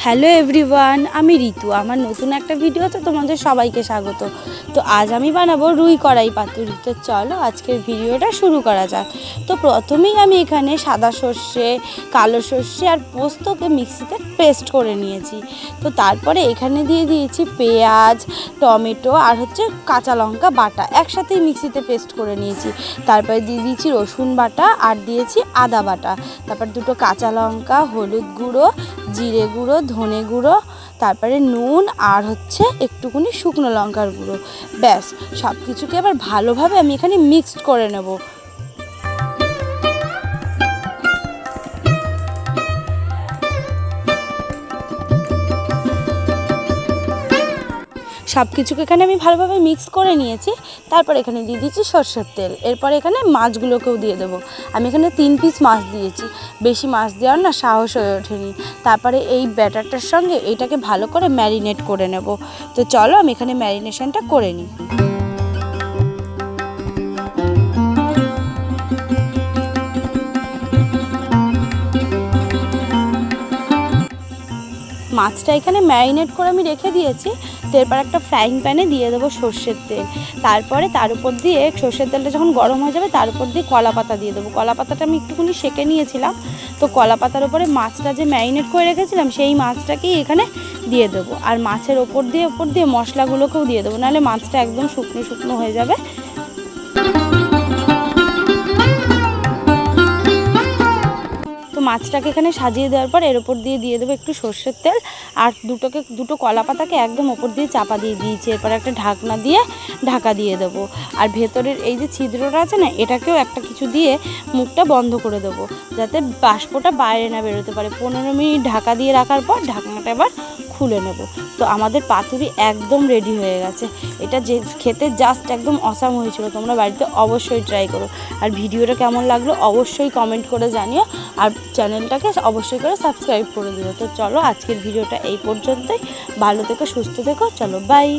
Hello everyone, আমি ঋতু। আমার নতুন একটা ভিডিওতে তোমাদের সবাইকে স্বাগত। তো আজ আমি বানাবো রুই কড়াই পাতুরি। তো চলো আজকের ভিডিওটা শুরু করা যাক। তো প্রথমেই আমি এখানে সাদা সর্ষে, কালো সর্ষে আর পোস্তকে মিক্সিতে পেস্ট করে নিয়েছি। তো তারপরে এখানে দিয়ে দিয়েছি পেঁয়াজ, টমেটো আর কাঁচা লঙ্কা বাটা, একসাথেই মিক্সিতে পেস্ট করে নিয়েছি। তারপরে দিয়ে দিয়েছি রসুন বাটা আর দিয়েছি আদা বাটা। তারপর দুটো কাঁচা লঙ্কা, হলুদ গুঁড়ো, জিরে গুঁড়ো, ধনে গুঁড়ো, তারপরে নুন আর একটুখানি শুকনো লঙ্কার গুঁড়ো। ব্যাস, সব কিছুকে আবার ভালোভাবে আমি এখানে মিক্সড করে নেব। সব কিছুকে এখানে আমি ভালোভাবে মিক্স করে নিয়েছি। তারপর এখানে দিয়ে দিয়েছি সরষের তেল। এরপর এখানে মাছগুলোকেও দিয়ে দেবো। আমি এখানে 3 পিস মাছ দিয়েছি, বেশি মাছ দেওয়ার না সাহস হয়ে ওঠেনি। তারপরে এই ব্যাটারটার সঙ্গে এটাকে ভালো করে ম্যারিনেট করে নেব। তো চলো আমি এখানে ম্যারিনেশনটা করে নিই। মাছটা এখানে ম্যারিনেট করে আমি রেখে দিয়েছি। তো এরপর একটা ফ্রাইং প্যানে দিয়ে দেবো সর্ষের তেল। তারপরে তার উপর দিয়ে সর্ষের তেলটা যখন গরম হয়ে যাবে তার উপর দিয়ে কলা পাতা দিয়ে দেবো। কলা পাতাটা আমি একটুখানি সেঁকে নিয়েছিলাম। তো কলা পাতার উপরে মাছটা যে ম্যারিনেট করে রেখেছিলাম সেই মাছটাকেই এখানে দিয়ে দেবো। আর মাছের ওপর দিয়ে মশলাগুলোকেও দিয়ে দেবো, নাহলে মাছটা একদম শুকনো শুকনো হয়ে যাবে। মাছটাকে এখানে সাজিয়ে দেওয়ার পর এর ওপর দিয়ে দেবো একটু সর্ষের তেল। আর দুটো কলা পাতাকে একদম ওপর দিয়ে চাপা দিয়ে দিয়েছি। এরপর একটা ঢাকনা দিয়ে ঢাকা দিয়ে দেবো। আর ভেতরের এই যে ছিদ্রটা আছে না, এটাকেও একটা কিছু দিয়ে মুখটা বন্ধ করে দেবো, যাতে বাষ্পটা বাইরে না বেরোতে পারে। 15 মিনিট ঢাকা দিয়ে রাখার পর ঢাকনাটা এবার খুলে নেব। তো আমাদের পাতুরি একদম রেডি হয়ে গেছে। এটা যে খেতে জাস্ট একদম অসাম হয়েছিল। তোমরা বাড়িতে অবশ্যই ট্রাই করো। আর ভিডিওটা কেমন লাগলো অবশ্যই কমেন্ট করে জানিও। আর চ্যানেলটাকে অবশ্যই করে সাবস্ক্রাইব করে দিও। তো চলো আজকের ভিডিওটা এই পর্যন্তই। ভালো থেকো, সুস্থ থেকো, চলো বাই।